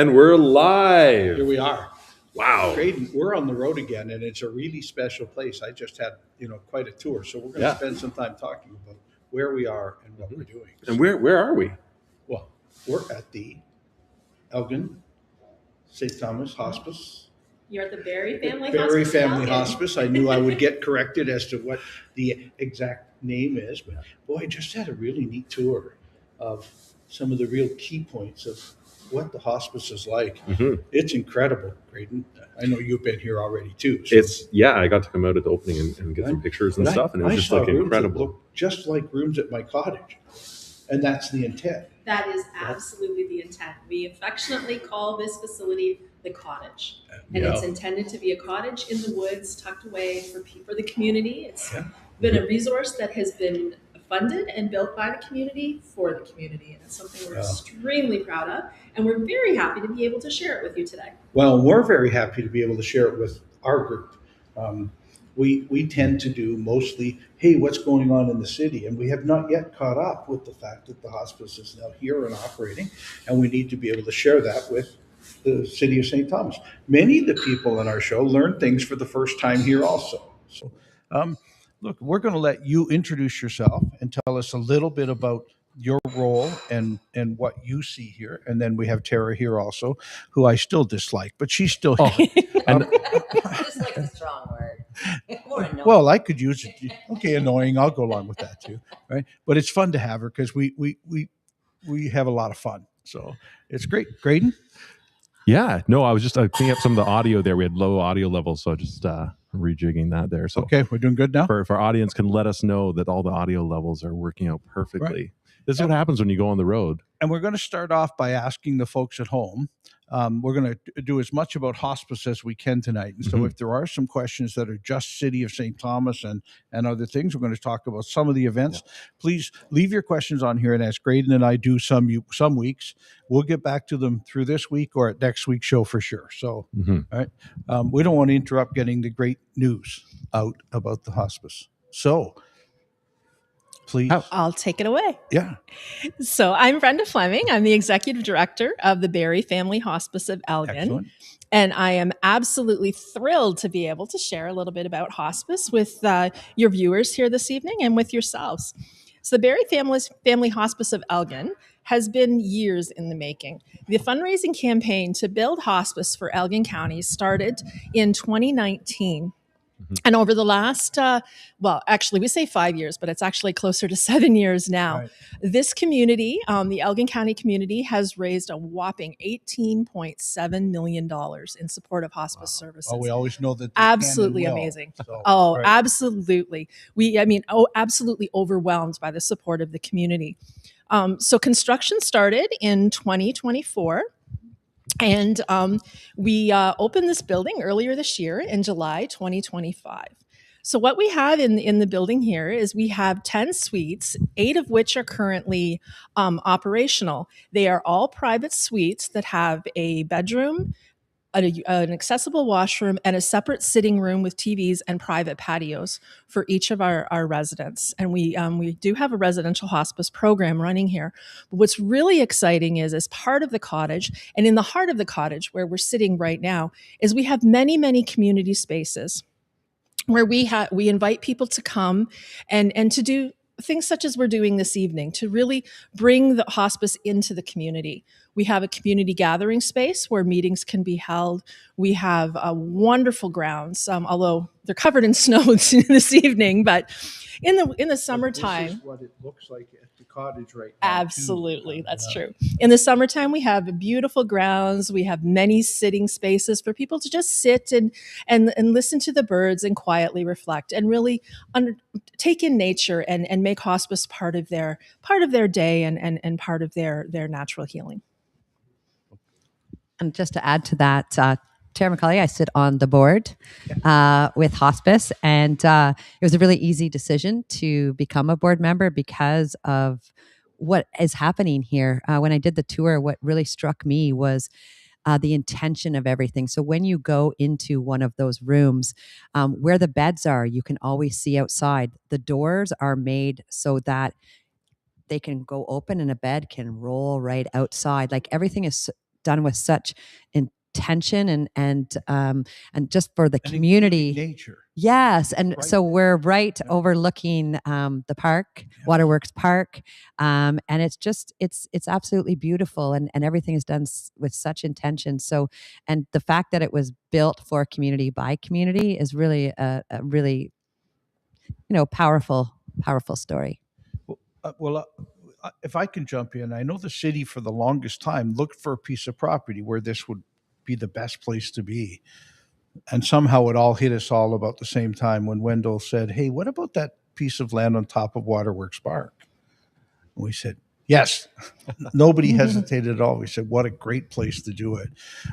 And we're live. Here we are. Wow. Grayden, we're on the road again, and it's a really special place. I just had, quite a tour. So we're going to spend some time talking about where we are and what we're doing. And where are we? Well, we're at the Elgin St. Thomas Hospice. You're at the Barrie Family Barrie Hospice. Family Hospice. I knew I would get corrected as to what the exact name is, but boy, I just had a really neat tour of some of the real key points of what the hospice is like. Mm-hmm. It's incredible, Grayden. I know you've been here already too. So. I got to come out at the opening and get some pictures and stuff, and it was just like incredible. Look just like rooms at my cottage, and that's the intent. That is absolutely the intent. We affectionately call this facility the cottage, and it's intended to be a cottage in the woods, tucked away for the community. It's been a resource that has been funded and built by the community for the community, and it's something we're extremely proud of, and we're very happy to be able to share it with you today. Well, we're very happy to be able to share it with our group. We tend to do mostly, hey, what's going on in the city? And we have not yet caught up with the fact that the hospice is now here and operating, and we need to be able to share that with the city of St. Thomas. Many of the people in our show learn things for the first time here also. So, look, we're going to let you introduce yourself and tell us a little bit about your role and what you see here. And then we have Tara here also, who I still dislike, but she's still here. Dislike a strong word. More annoying. Well, I could use it. Okay, annoying. I'll go along with that too, right? But it's fun to have her because we have a lot of fun. So it's great. Grayden? Yeah, no, I was just cleaning up some of the audio there. We had low audio levels, so just rejigging that there. So okay, we're doing good now. If our audience can let us know that all the audio levels are working out perfectly. Right. This is what happens when you go on the road. And we're going to start off by asking the folks at home. We're going to do as much about hospice as we can tonight. And so if there are some questions that are just City of St. Thomas and other things, we're going to talk about some of the events. Please leave your questions on here. And as Grayden and I do some weeks, we'll get back to them through this week or at next week's show for sure. So, all right. We don't want to interrupt getting the great news out about the hospice. So, please. I'll take it away. Yeah. So I'm Brenda Fleming. I'm the executive director of the Barrie Family Hospice of Elgin. Excellent. And I am absolutely thrilled to be able to share a little bit about hospice with your viewers here this evening and with yourselves. So the Barrie Family Hospice of Elgin has been years in the making. The fundraising campaign to build hospice for Elgin County started in 2019. And over the last, actually we say 5 years, but it's actually closer to 7 years now. Right. This community, the Elgin County community, has raised a whopping $18.7 million in support of hospice services. Oh, we always know that. Absolutely amazing. So, right. Absolutely. Absolutely overwhelmed by the support of the community. So construction started in 2024. And we opened this building earlier this year in July 2025. So what we have in the building here is we have 10 suites, 8 of which are currently operational. They are all private suites that have a bedroom, an accessible washroom, and a separate sitting room with TVs and private patios for each of our residents. And we do have a residential hospice program running here. But what's really exciting is, as part of the cottage, and in the heart of the cottage where we're sitting right now, is we have many, many community spaces where we invite people to come and to do things such as we're doing this evening, to really bring the hospice into the community. We have a community gathering space where meetings can be held. We have wonderful grounds, although they're covered in snow this evening. But in the summertime, this is what it looks like at the cottage right now. Absolutely, that's true. In the summertime, we have beautiful grounds. We have many sitting spaces for people to just sit and listen to the birds and quietly reflect and really take in nature and make hospice part of their day and part of their natural healing. And just to add to that, Tara McCaulley, I sit on the board with Hospice, and it was a really easy decision to become a board member because of what is happening here. When I did the tour, what really struck me was the intention of everything. So when you go into one of those rooms, where the beds are, you can always see outside. The doors are made so that they can go open and a bed can roll right outside. Like everything is done with such intention and just for the community. Nature. Yes, and Right. so we're right overlooking the park, Waterworks Park, and it's absolutely beautiful, and everything is done with such intention. So, and the fact that it was built for community by community is really a really powerful story. If I can jump in, I know the city for the longest time looked for a piece of property where this would be the best place to be. And somehow it all hit us all about the same time when Wendell said, hey, what about that piece of land on top of Waterworks Park? And we said, yes. Nobody hesitated at all. We said, what a great place to do it.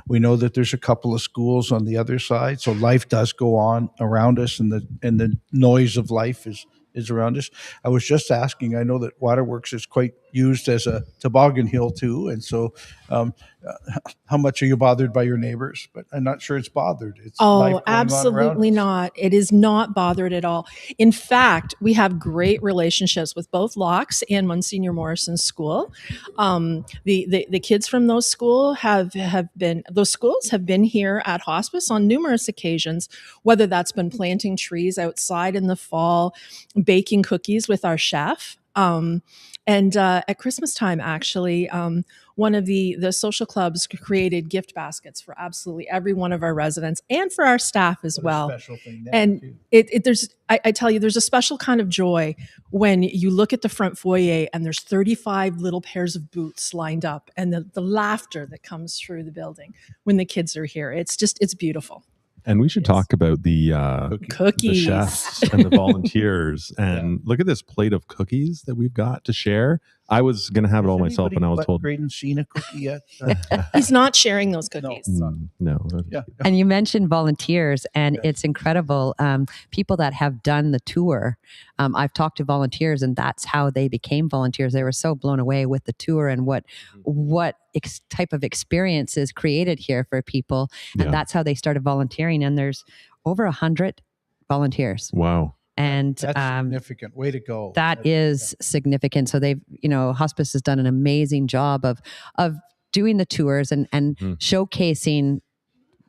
We know that there's a couple of schools on the other side, so life does go on around us, and the noise of life is around us. I was just asking, I know that Waterworks is quite used as a toboggan hill too, and so how much are you bothered by your neighbors? But I'm not sure it's bothered. It's life going absolutely on not. It is not bothered at all. In fact, we have great relationships with both Locks and Monsignor Morrison School. The kids from those schools have been here at Hospice on numerous occasions, whether that's been planting trees outside in the fall, baking cookies with our chef. And at Christmas time, actually, one of the social clubs created gift baskets for absolutely every one of our residents and for our staff as well. Special thing there, and too. I tell you, there's a special kind of joy when you look at the front foyer and there's 35 little pairs of boots lined up, and the laughter that comes through the building when the kids are here. It's beautiful. And we should talk about the cookies, the chefs and the volunteers. And look at this plate of cookies that we've got to share. I was going to have it all myself, and I was told Grayden seen a cookie yet? He's not sharing those cookies. No. Yeah. And you mentioned volunteers, and it's incredible. People that have done the tour, I've talked to volunteers, and that's how they became volunteers. They were so blown away with the tour and what type of experiences created here for people, and that's how they started volunteering. And there's over 100 volunteers. Wow. And that's significant. Way to go. That is significant. So they've, Hospice has done an amazing job of doing the tours and showcasing,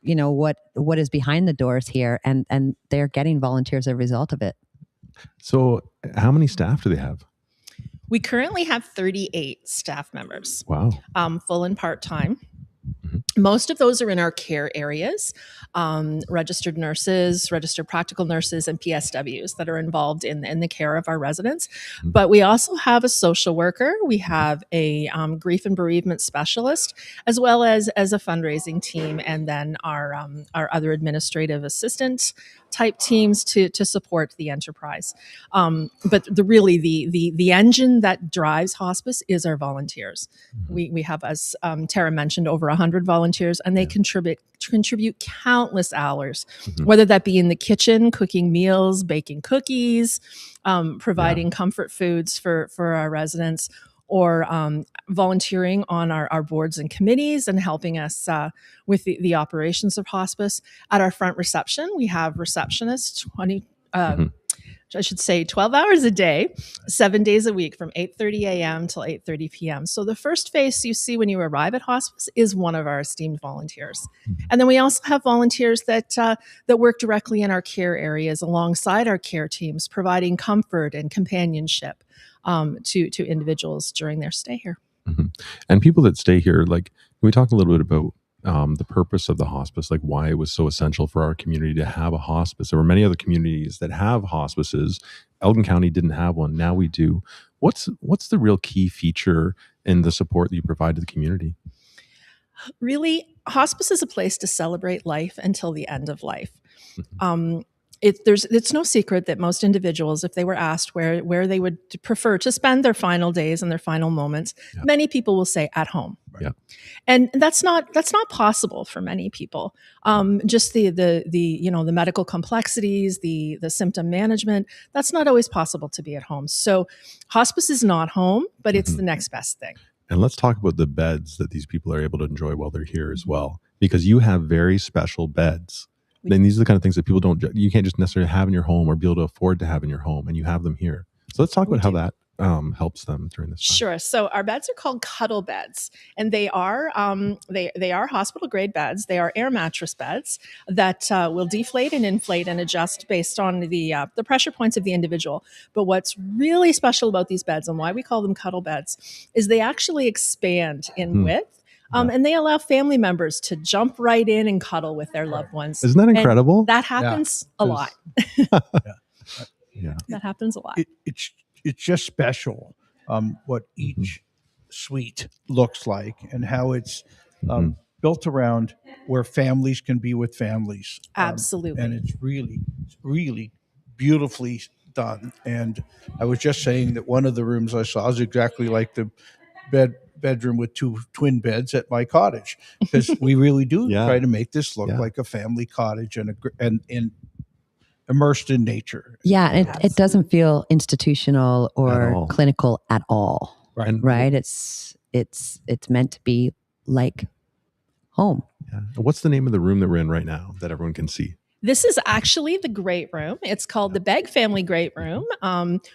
what is behind the doors here, and they're getting volunteers as a result of it. So how many staff do they have? We currently have 38 staff members. Wow. Full and part-time. Most of those are in our care areas, registered nurses, registered practical nurses, and PSWs that are involved in the care of our residents. But we also have a social worker. We have a grief and bereavement specialist, as well as a fundraising team, and then our other administrative assistant type teams to support the enterprise. But the engine that drives Hospice is our volunteers. We have, as Tara mentioned, over 100 volunteers, and they contribute countless hours, whether that be in the kitchen, cooking meals, baking cookies, providing comfort foods for our residents, or volunteering on our boards and committees and helping us with the operations of Hospice. At our front reception, we have receptionists 12 hours a day, 7 days a week, from 8:30 a.m. till 8:30 p.m. So the first face you see when you arrive at Hospice is one of our esteemed volunteers. And then we also have volunteers that work directly in our care areas alongside our care teams, providing comfort and companionship to individuals during their stay here. And people that stay here, like, we talked a little bit about the purpose of the hospice, like why it was so essential for our community to have a hospice. There were many other communities that have hospices. Elgin County didn't have one. Now we do. What's the real key feature in the support that you provide to the community? Really, hospice is a place to celebrate life until the end of life. It's no secret that most individuals, if they were asked where they would prefer to spend their final days and their final moments, many people will say at home. Right. Yeah. And that's not possible for many people. Just the medical complexities, the symptom management, that's not always possible to be at home. So hospice is not home, but it's the next best thing. And let's talk about the beds that these people are able to enjoy while they're here as well, because you have very special beds. Then these are the kind of things that you can't just necessarily have in your home or be able to afford to have in your home, and you have them here. So let's talk about how helps them during this time? Sure. So our beds are called cuddle beds, and they are they are hospital grade beds. They are air mattress beds that will deflate and inflate and adjust based on the pressure points of the individual. But what's really special about these beds and why we call them cuddle beds is they actually expand in width. And they allow family members to jump right in and cuddle with their loved ones. Isn't that incredible? And that happens a lot. Yeah. That happens a lot. It's just special what each suite looks like and how it's built around where families can be with families. Absolutely. And it's really beautifully done. And I was just saying that one of the rooms I saw is exactly like the bedroom with two twin beds at my cottage, because we really do try to make this look like a family cottage and immersed in nature. Yeah, and it doesn't feel institutional or clinical at all. Right? It's meant to be like home. Yeah. What's the name of the room that we're in right now that everyone can see? This is actually the Great Room. It's called the Begg Family Great Room.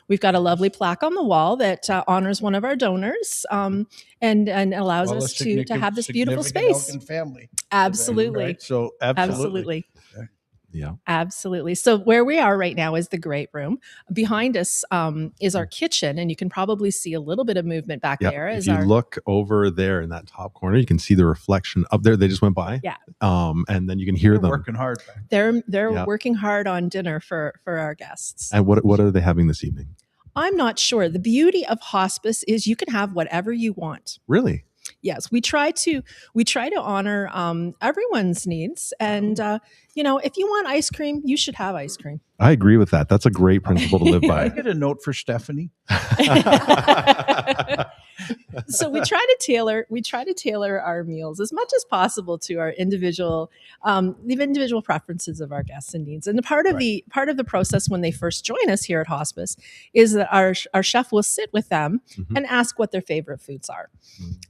We've got a lovely plaque on the wall that honors one of our donors and allows us to have this beautiful space. Elgin family. Absolutely. Right? So absolutely. Yeah. Absolutely. So where we are right now is the Great Room. Behind us is our kitchen, and you can probably see a little bit of movement back there. If you look over there in that top corner, you can see the reflection up there. They just went by. Yeah. And then you can hear them working hard. They're working hard on dinner for our guests. And what are they having this evening? I'm not sure. The beauty of hospice is you can have whatever you want. Really? Yes, we try to honor everyone's needs, and if you want ice cream, you should have ice cream. I agree with that. That's a great principle to live by. I get a note for Stephanie. So we try to tailor our meals as much as possible to our individual preferences of our guests and needs. And part of the process when they first join us here at Hospice is that our chef will sit with them and ask what their favorite foods are,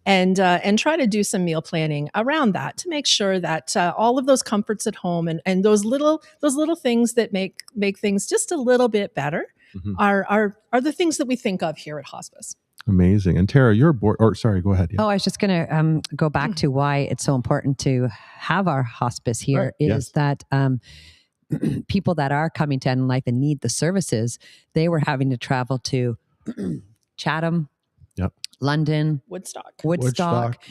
and try to do some meal planning around that to make sure that all of those comforts at home and those little things that make things just a little bit better are the things that we think of here at Hospice. Amazing. And Tara, you're board, or sorry, go ahead. Yeah. Oh, I was just going to go back to why it's so important to have our hospice here is that people that are coming to end of life and need the services, they were having to travel to Chatham, London, Woodstock.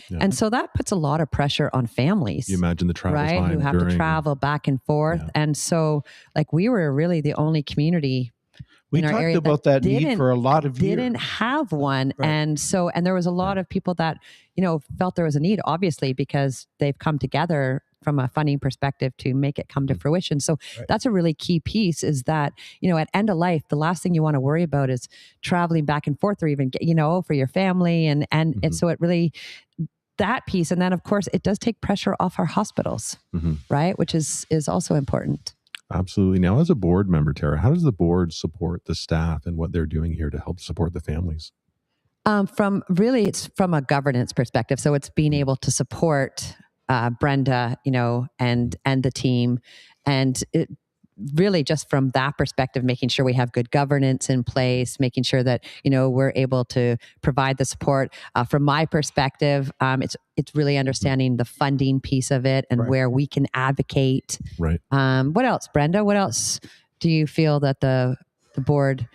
Yeah. And so that puts a lot of pressure on families. You imagine the travel time who have to travel back and forth. Yeah. And so we were really the only community we talked about that need for a lot of years. Didn't have one. Right. And there was a lot of people that, felt there was a need, obviously, because they've come together from a funding perspective to make it come to fruition. So that's a really key piece is that, at end of life, the last thing you want to worry about is traveling back and forth or even, for your family. And so it really, that piece. And then of course it does take pressure off our hospitals, right? Which is also important. Absolutely. Now, as a board member, Tara, how does the board support the staff and what they're doing here to help support the families? It's from a governance perspective. So it's being able to support Brenda, and the team, and it really just from that perspective, making sure we have good governance in place, making sure that we're able to provide the support. From my perspective, it's really understanding the funding piece of it and where we can advocate. Right. What else, Brenda? What else do you feel that the board?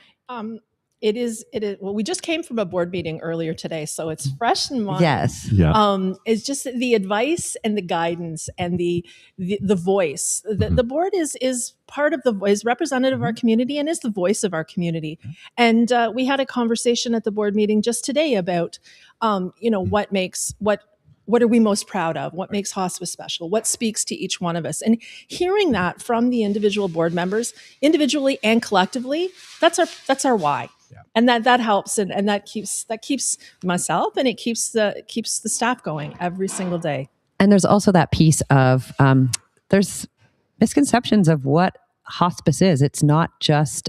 It is. Well, we just came from a board meeting earlier today, so it's fresh in mind. Yes. Yeah. It's just the advice and the guidance and the voice. The board is part of is representative of our community and is the voice of our community. And we had a conversation at the board meeting just today about, what are we most proud of? What makes hospice special? What speaks to each one of us? And hearing that from the individual board members, individually and collectively, that's our why. Yeah. And that helps and that keeps myself and it keeps the staff going every single day. And there's also that piece of there's misconceptions of what hospice is. It's not just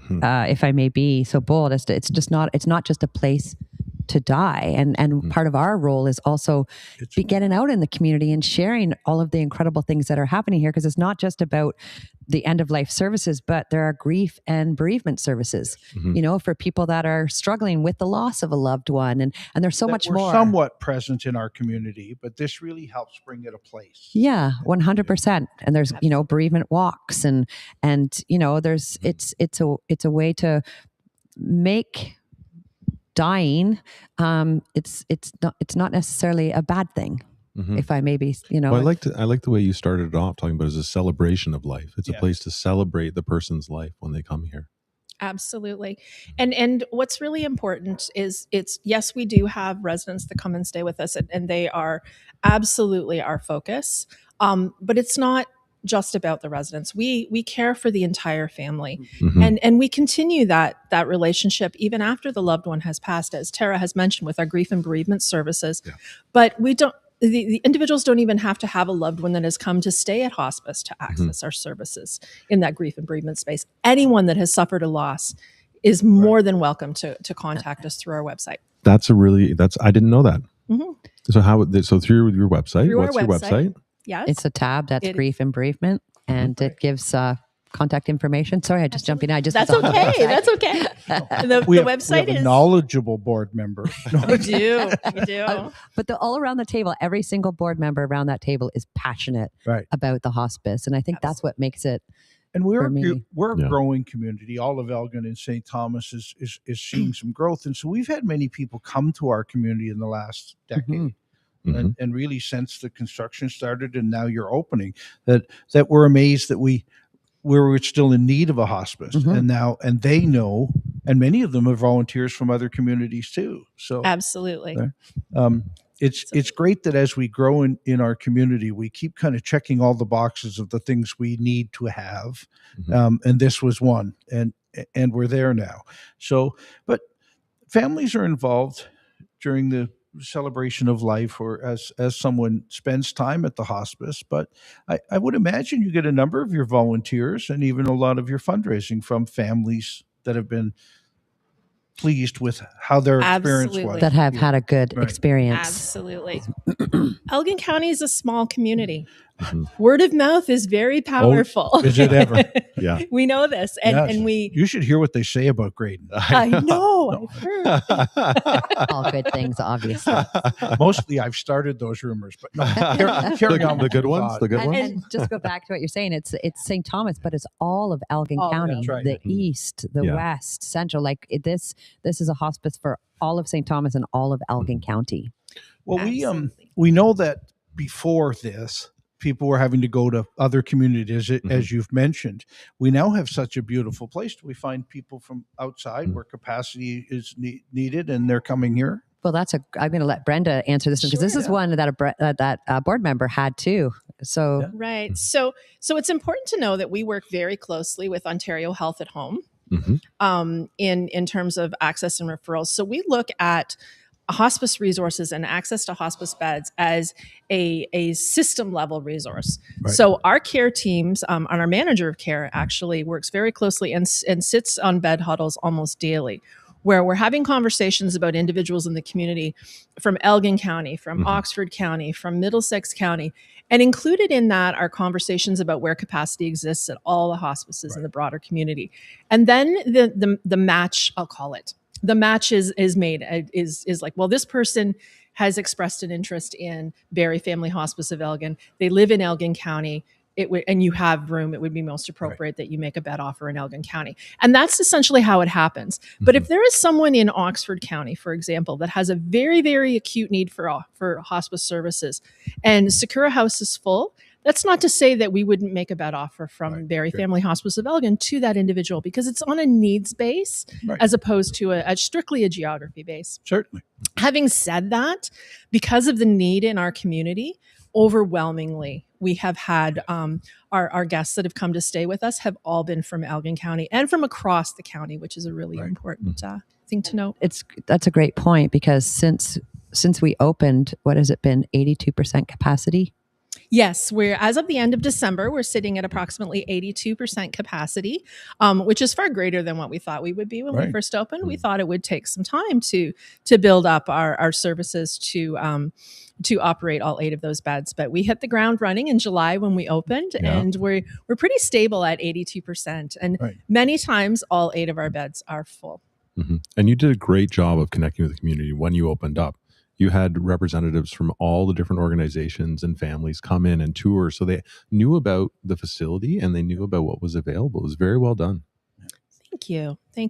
if I may be so bold, it's not just a place to die. And part of our role is also getting out in the community and sharing all of the incredible things that are happening here. Because it's not just about the end of life services, but there are grief and bereavement services, for people that are struggling with the loss of a loved one. And there's so much more. Somewhat present in our community, but this really helps bring it a place. Yeah, 100%. And there's, bereavement walks and there's, it's a way to make dying, it's not necessarily a bad thing. If I maybe, Well, I like the way you started it off talking about it as a celebration of life. It's a place to celebrate the person's life when they come here. Absolutely. And what's really important is yes, we do have residents that come and stay with us, and they are absolutely our focus. But it's not just about the residents. We care for the entire family, and we continue that relationship even after the loved one has passed, as Tara has mentioned, with our grief and bereavement services. Yeah. But we don't. The individuals don't even have to have a loved one that has come to stay at hospice to access our services in that grief and bereavement space. Anyone that has suffered a loss is more than welcome to contact us through our website. I didn't know that. So through your website, what's your website? Yes. It's a tab that's grief and bereavement, and it gives contact information. Sorry, I just jumped in. That's okay. That's okay. The website is a knowledgeable board member. We do. But all around the table, every single board member around that table is passionate about the hospice, and I think that's what makes it. And we're a growing community. All of Elgin and St. Thomas is seeing some growth, and so we've had many people come to our community in the last decade. And really since the construction started and now you're opening, that we're amazed that we're still in need of a hospice, and they know, and many of them are volunteers from other communities too. So absolutely, it's great that as we grow in our community, we keep kind of checking all the boxes of the things we need to have, and this was one, and we're there now. So, but families are involved during the celebration of life, or as someone spends time at the hospice. But I would imagine you get a number of your volunteers and even a lot of your fundraising from families that have been pleased with how their experience was. That have had a good experience. Absolutely. Elgin County is a small community. Word of mouth is very powerful. Oh, is it ever? Yeah. We know this. And you should hear what they say about Grayden. I know. I've heard. All good things, obviously. Mostly I've started those rumors, but no, carry on the good ones. The good ones. And just go back to what you're saying. It's St. Thomas, but it's all of Elgin County, the east, the west, central. Like this is a hospice for all of St. Thomas and all of Elgin County. Well, we know that before this, people were having to go to other communities, as you've mentioned. We now have such a beautiful place. Do we find people from outside where capacity is needed, and they're coming here? Well, I'm going to let Brenda answer this one, because this is one that a board member had too. So right. So it's important to know that we work very closely with Ontario Health at Home in terms of access and referrals. So we look at hospice resources and access to hospice beds as a system level resource. Right. So our care teams, and our manager of care actually works very closely and sits on bed huddles almost daily, where we're having conversations about individuals in the community from Elgin County, from Oxford County, from Middlesex County. And included in that are conversations about where capacity exists at all the hospices in the broader community. And then the match, I'll call it, the match is made, is like, well, this person has expressed an interest in Barrie Family Hospice of Elgin. They live in Elgin County. And you have room, it would be most appropriate that you make a bed offer in Elgin County. And that's essentially how it happens. But if there is someone in Oxford County, for example, that has a very, very acute need for hospice services, and Sakura House is full, that's not to say that we wouldn't make a bed offer from Barrie Family Hospice of Elgin to that individual, because it's on a needs base as opposed to a strictly a geography base. Certainly. Having said that, because of the need in our community, overwhelmingly, we have had our guests that have come to stay with us have all been from Elgin County and from across the county, which is a really important thing to note. That's a great point, because since we opened, what has it been, 82% capacity? Yes, as of the end of December, we're sitting at approximately 82% capacity, which is far greater than what we thought we would be when we first opened. We thought it would take some time to build up our services to operate all 8 of those beds, but we hit the ground running in July when we opened, and we're pretty stable at 82%. And many times, all 8 of our beds are full. Mm-hmm. And you did a great job of connecting with the community when you opened up. You had representatives from all the different organizations and families come in and tour, so they knew about the facility and they knew about what was available. It was very well done. Thank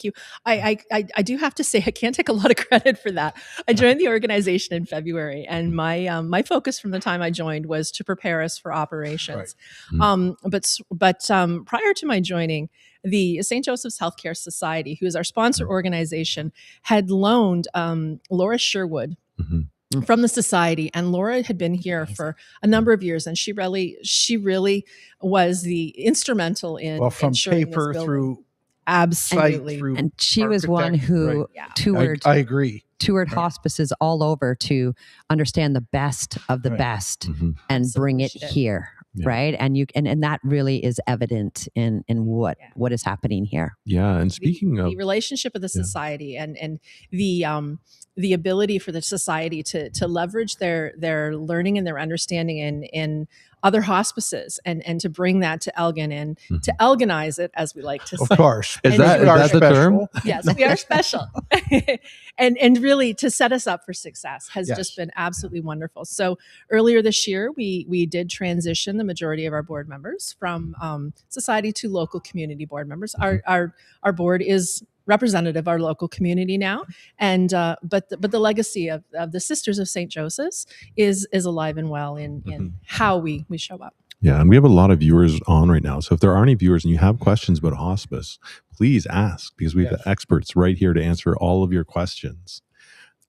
you. I do have to say I can't take a lot of credit for that. I joined the organization in February, and my focus from the time I joined was to prepare us for operations. But prior to my joining, the St. Joseph's Healthcare Society, who is our sponsor organization, had loaned Laura Sherwood from the society, and Laura had been here for a number of years, and she really was the instrumental in from paper through. Absolutely. And she was one who toured. I agree. Toured hospices all over to understand the best of the best and bring it here. Right. And that really is evident in what is happening here. Yeah. And speaking of the relationship of the society and the ability for the society to leverage their learning and their understanding in other hospices and to bring that to Elgin and to Elginize it, as we like to say. Of course. Is that the term? Yes, we are special. and really to set us up for success has just been absolutely wonderful. So earlier this year, we did transition the majority of our board members from society to local community board members. Our board is representative of our local community now, and but the legacy of the Sisters of St. Joseph's is alive and well in how we show up. Yeah, and we have a lot of viewers on right now. So if there are any viewers and you have questions about hospice, please ask, because we have the experts right here to answer all of your questions.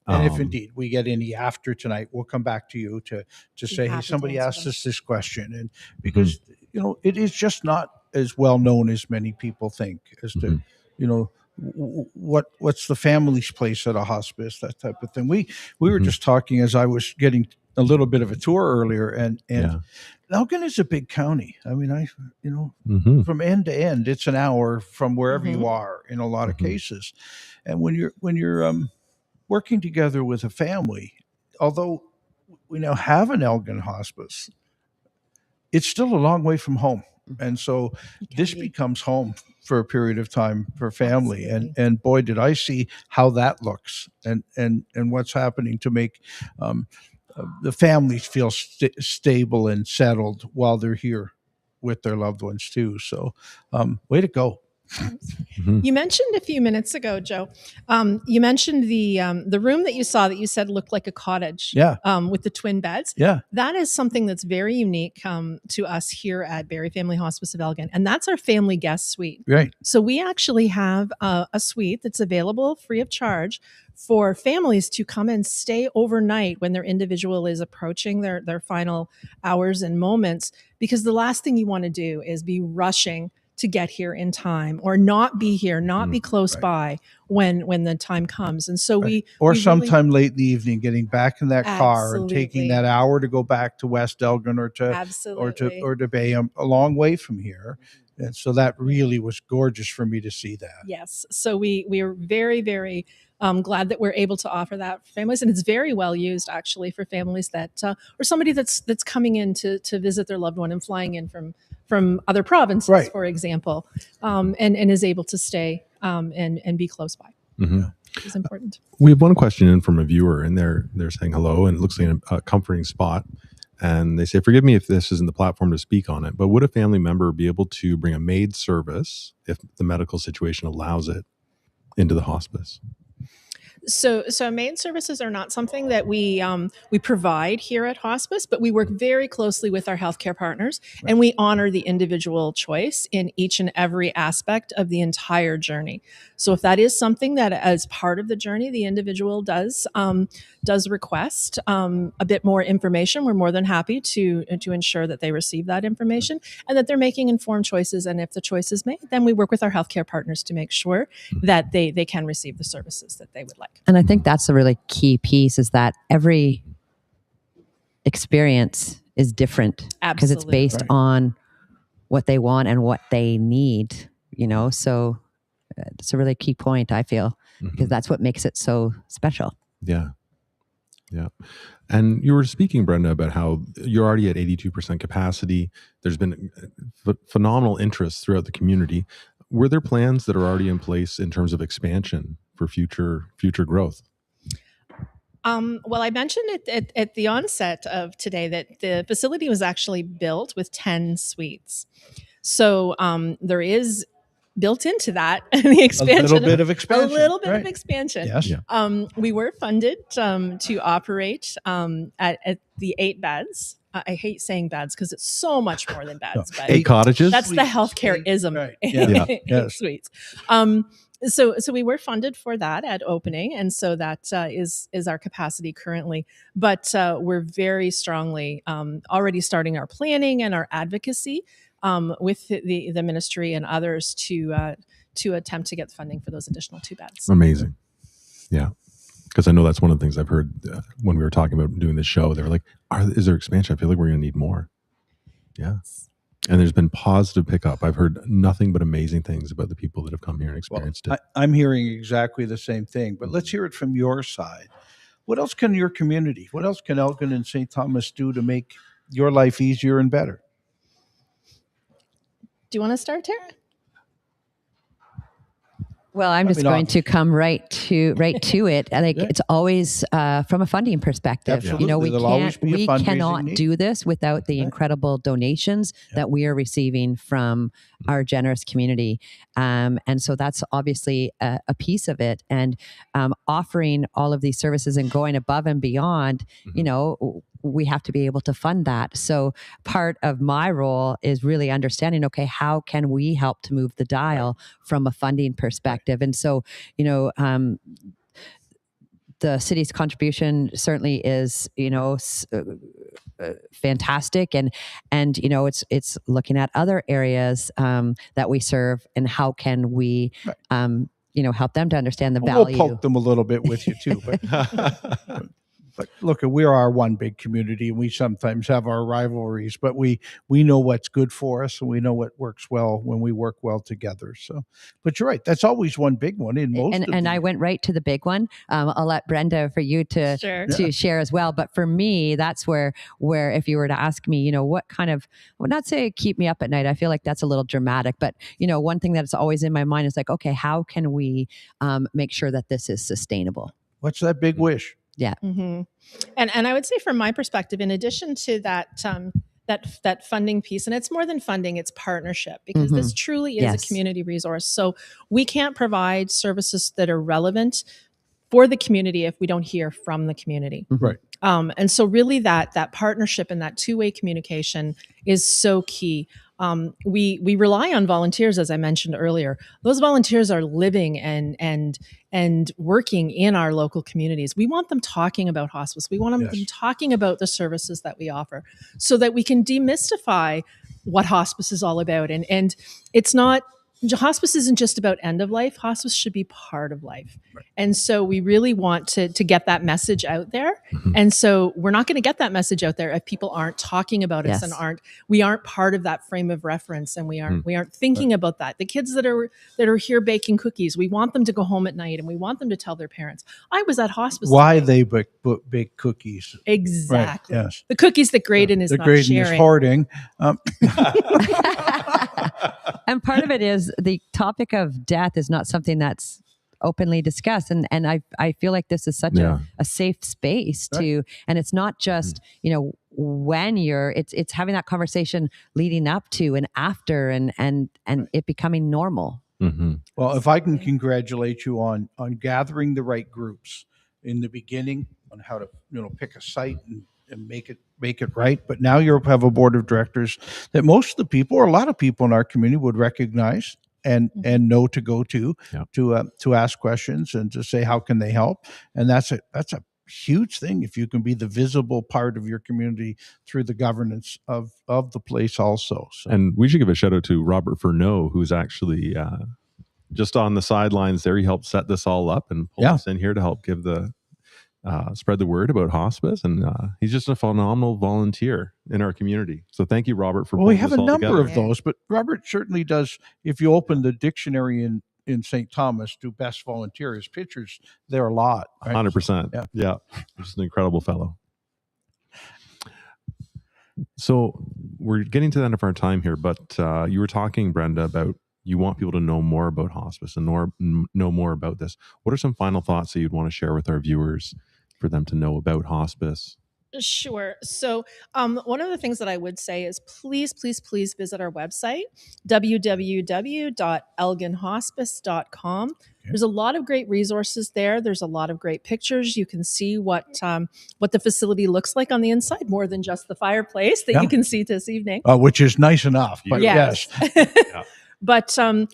And if indeed we get any after tonight, we'll come back to you to say, hey, somebody asked us this question, and because it is just not as well known as many people think as to what's the family's place at a hospice, that type of thing. We were just talking as I was getting a little bit of a tour earlier, and Elgin is a big county. I mean, from end to end, it's an hour from wherever you are in a lot of cases. And when you're working together with a family, although we now have an Elgin hospice, it's still a long way from home. And so this becomes home for a period of time for family. And boy, did I see how that looks and what's happening to make the families feel stable and settled while they're here with their loved ones too. So way to go. You mentioned a few minutes ago, Joe, you mentioned the room that you saw that you said looked like a cottage with the twin beds. Yeah. That is something that's very unique to us here at Barrie Family Hospice of Elgin, and that's our family guest suite. Right. So we actually have a suite that's available free of charge for families to come and stay overnight when their individual is approaching their final hours and moments, because the last thing you want to do is be rushing to get here in time, or not be here, not be close by when the time comes. And so we sometime late in the evening, getting back in that car and taking that hour to go back to West Elgin or to Bayham, a long way from here. And so that really was gorgeous for me to see that. Yes. So we are very, very glad that we're able to offer that for families, and it's very well used actually for families that or somebody that's coming in to visit their loved one and flying in from other provinces, for example, and is able to stay and be close by. Which is important. We have one question in from a viewer, and they're saying hello, and it looks like a comforting spot. And they say, forgive me if this isn't the platform to speak on it, but would a family member be able to bring a maid service, if the medical situation allows it, into the hospice? So maid services are not something that we provide here at Hospice, but we work very closely with our healthcare partners, and we honor the individual choice in each and every aspect of the entire journey. So if that is something that, as part of the journey, the individual does request a bit more information, we're more than happy to ensure that they receive that information and that they're making informed choices. And if the choice is made, then we work with our healthcare partners to make sure that they can receive the services that they would like. And I think that's a really key piece, is that every experience is different because it's based on what they want and what they need, so it's a really key point, I feel, because that's what makes it so special. Yeah. And you were speaking, Brenda, about how you're already at 82% capacity. There's been phenomenal interest throughout the community. Were there plans that are already in place in terms of expansion for future growth? Well, I mentioned it at the onset of today that the facility was actually built with 10 suites. So there is built into that the expansion. A little bit of expansion. Yes. Yeah. We were funded to operate at the 8 beds. I hate saying beds because it's so much more than beds. But 8 cottages? That's the healthcare-ism. Right. Yeah. 8 suites. So we were funded for that at opening, and so that is our capacity currently. But we're very strongly already starting our planning and our advocacy with the ministry and others to attempt to get funding for those additional 2 beds. Amazing. Yeah. Because I know that's one of the things I've heard when we were talking about doing this show. They were like, is there expansion? I feel like we're going to need more. Yeah. And there's been positive pickup. I've heard nothing but amazing things about the people that have come here and experienced it. I'm hearing exactly the same thing, but let's hear it from your side. What else can your community, what else can Elgin and St. Thomas do to make your life easier and better? Do you want to start, Tara? Well, I'm just going to come right to it. Like it's always from a funding perspective. Absolutely. We cannot do this without the incredible donations that we are receiving from our generous community, and so that's obviously a piece of it. And offering all of these services and going above and beyond, we have to be able to fund that. So part of my role is really understanding, okay, how can we help to move the dial from a funding perspective? And so, the city's contribution certainly is, fantastic. And it's looking at other areas that we serve and how can we, help them to understand the value. We'll poke them a little bit with you too, but look, we are one big community, and we sometimes have our rivalries, but we know what's good for us, and we know what works well when we work well together. So, but you're right, that's always one big one in most. And I went right to the big one. I'll let Brenda for you to share as well. But for me, that's where if you were to ask me, what kind of, well, not say keep me up at night. I feel like that's a little dramatic, but one thing that's always in my mind is like, okay, how can we make sure that this is sustainable? What's that big wish? Yeah. Mm-hmm. And I would say from my perspective, in addition to that, that funding piece, and it's more than funding, it's partnership, because this truly is a community resource. So we can't provide services that are relevant for the community if we don't hear from the community. Right. And so really that partnership and that two-way communication is so key. We rely on volunteers, as I mentioned earlier. Those volunteers are living and working in our local communities. We want them talking about hospice. We want them talking about the services that we offer, so that we can demystify what hospice is all about. And it's not, hospice isn't just about end of life. Hospice should be part of life. Right. And so we really want to get that message out there. And so we're not going to get that message out there if people aren't talking about us and we aren't part of that frame of reference, and we aren't thinking about that. The kids that are here baking cookies, we want them to go home at night and we want them to tell their parents, I was at hospice. Why they bake cookies. Exactly. Right. Yes. The cookies that Grayden is not Grayden sharing. Is hoarding. And part of it is the topic of death is not something that's openly discussed. And I feel like this is such a safe space to, and it's not just, when it's having that conversation leading up to and after and it becoming normal. Well, if I can congratulate you on gathering the right groups in the beginning on how to, pick a site and make it right. But now you have a board of directors that most of the people, or a lot of people in our community, would recognize and know to go to ask questions and to say how can they help. And that's a huge thing if you can be the visible part of your community through the governance of the place also. So. And we should give a shout out to Robert Furneaux, who's actually just on the sidelines there. He helped set this all up and pull us in here to help give the spread the word about hospice, and he's just a phenomenal volunteer in our community. So thank you, Robert, for Well, we pulling have this a all number together. of those, but Robert certainly does. If you open the dictionary in St. Thomas to best volunteer, his pictures there a lot. Right? 100%. Yeah. Just an incredible fellow. So we're getting to the end of our time here, but you were talking, Brenda, about you want people to know more about hospice and know more about this. What are some final thoughts that you'd want to share with our viewers for them to know about hospice? Sure. So one of the things that I would say is please visit our website, www.elginhospice.com. There's a lot of great resources there. There's a lot of great pictures. You can see what the facility looks like on the inside, more than just the fireplace that you can see this evening. Which is nice enough. But yes. But some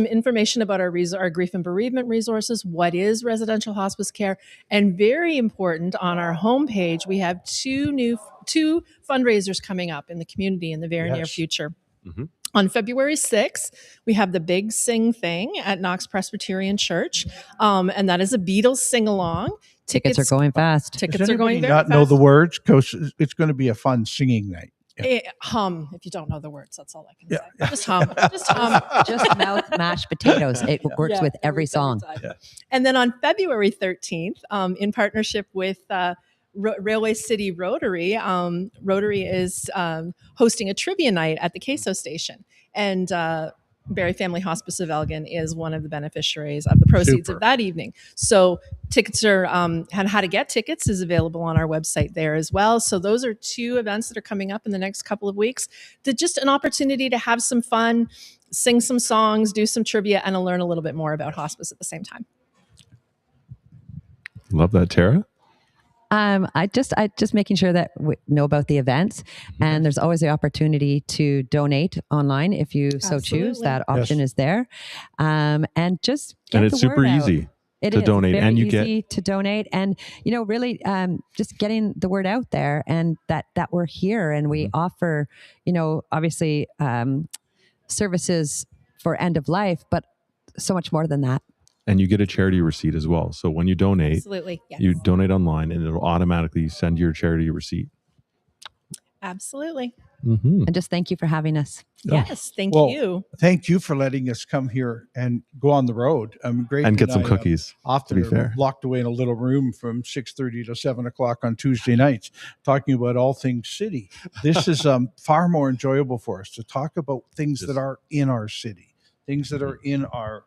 information about our grief and bereavement resources, what is residential hospice care, and very important, on our homepage, we have two fundraisers coming up in the community in the very near future. Mm-hmm. On February 6th, we have the Big Sing Thing at Knox Presbyterian Church, and that is a Beatles sing-along. Tickets are going fast. Tickets are going very fast. Know the words? Because it's going to be a fun singing night. Hum. If you don't know the words, that's all I can say. Just hum. Just mouth mashed potatoes. It works with every song. And then on February 13th, in partnership with Railway City Rotary, Rotary is hosting a trivia night at the Queso station. And Barrie Family Hospice of Elgin is one of the beneficiaries of the proceeds of that evening. So tickets are, and how to get tickets is available on our website there as well. So those are two events that are coming up in the next couple of weeks. That just an opportunity to have some fun, sing some songs, do some trivia, and learn a little bit more about hospice at the same time. Love that, Tara. I just making sure that we know about the events, and there's always the opportunity to donate online if you so choose. That option is there, and just get it's the word super out. Easy It to is donate, very and you easy get to donate, and really just getting the word out there, and that we're here and we offer obviously services for end of life, but so much more than that. And you get a charity receipt as well. So when you donate, you donate online, and it'll automatically send your charity receipt. Absolutely. Mm-hmm. And just thank you for having us. Yes, thank you. Thank you for letting us come here and go on the road. Grayden and get some cookies. Often are locked away in a little room from 6:30 to 7 o'clock on Tuesday nights, talking about all things city. This is far more enjoyable for us to talk about things that are in our city, things that are in our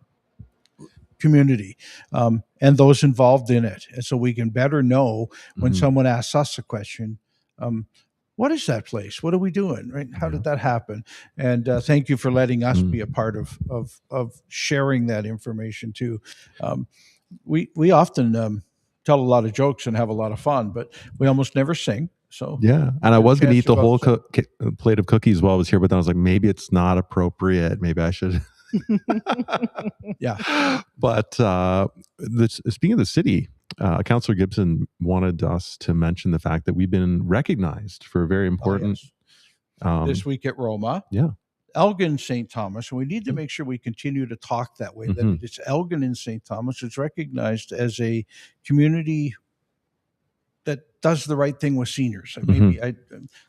community, and those involved in it. And so we can better know when someone asks us a question, what is that place? What are we doing? Right? How did that happen? And thank you for letting us be a part of sharing that information too. We often tell a lot of jokes and have a lot of fun, but we almost never sing. So and I was going to eat the whole plate of cookies while I was here, but then I was like, maybe it's not appropriate. Maybe I should. But speaking of the city, Councillor Gibson wanted us to mention the fact that we've been recognized for a very important this week at Roma. Elgin St. Thomas, and we need to make sure we continue to talk that way, that it's Elgin in St. Thomas. It's recognized as a community that does the right thing with seniors. Maybe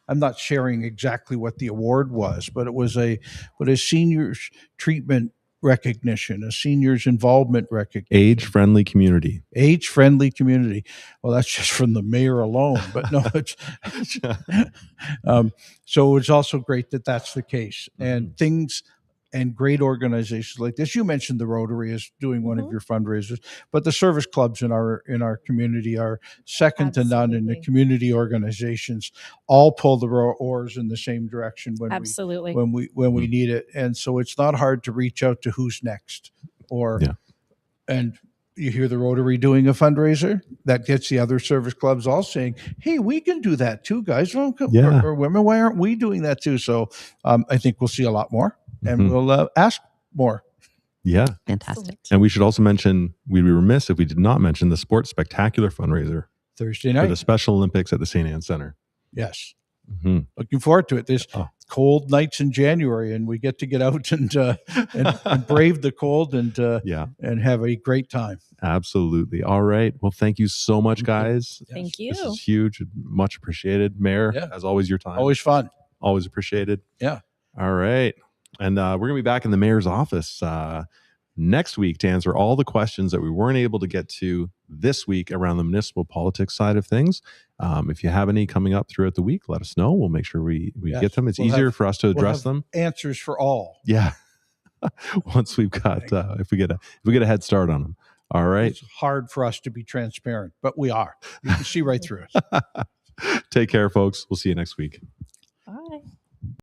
I'm not sharing exactly what the award was, but it was a seniors treatment recognition, a seniors involvement recognition. Age-friendly community. Age-friendly community. Well, that's just from the mayor alone, but no, it's so it's also great that that's the case. And things and great organizations like this. You mentioned the Rotary is doing one of your fundraisers, but the service clubs in our community are second to none, and the community organizations all pull the oars in the same direction when we need it. And so it's not hard to reach out to who's next, and you hear the Rotary doing a fundraiser that gets the other service clubs all saying, hey, we can do that too, guys. Or women, why aren't we doing that too? So I think we'll see a lot more. And we'll ask more. Yeah. Fantastic. And we should also mention, we'd be remiss if we did not mention the Sports Spectacular fundraiser. Thursday night. For the Special Olympics at the St. Anne Center. Yes. Looking forward to it. cold nights in January, and we get to get out and brave the cold and have a great time. Absolutely. All right. Well, thank you so much, guys. Thank you. This is huge. Much appreciated. Mayor, as always, your time. Always fun. Always appreciated. Yeah. All right. And we're going to be back in the mayor's office next week to answer all the questions that we weren't able to get to this week around the municipal politics side of things. If you have any coming up throughout the week, let us know. We'll make sure we get them. It's easier for us to address them. Answers for all. Yeah. Once we've got, if we get a head start on them. All right. It's hard for us to be transparent, but we are. You can see right through us. Take care, folks. We'll see you next week.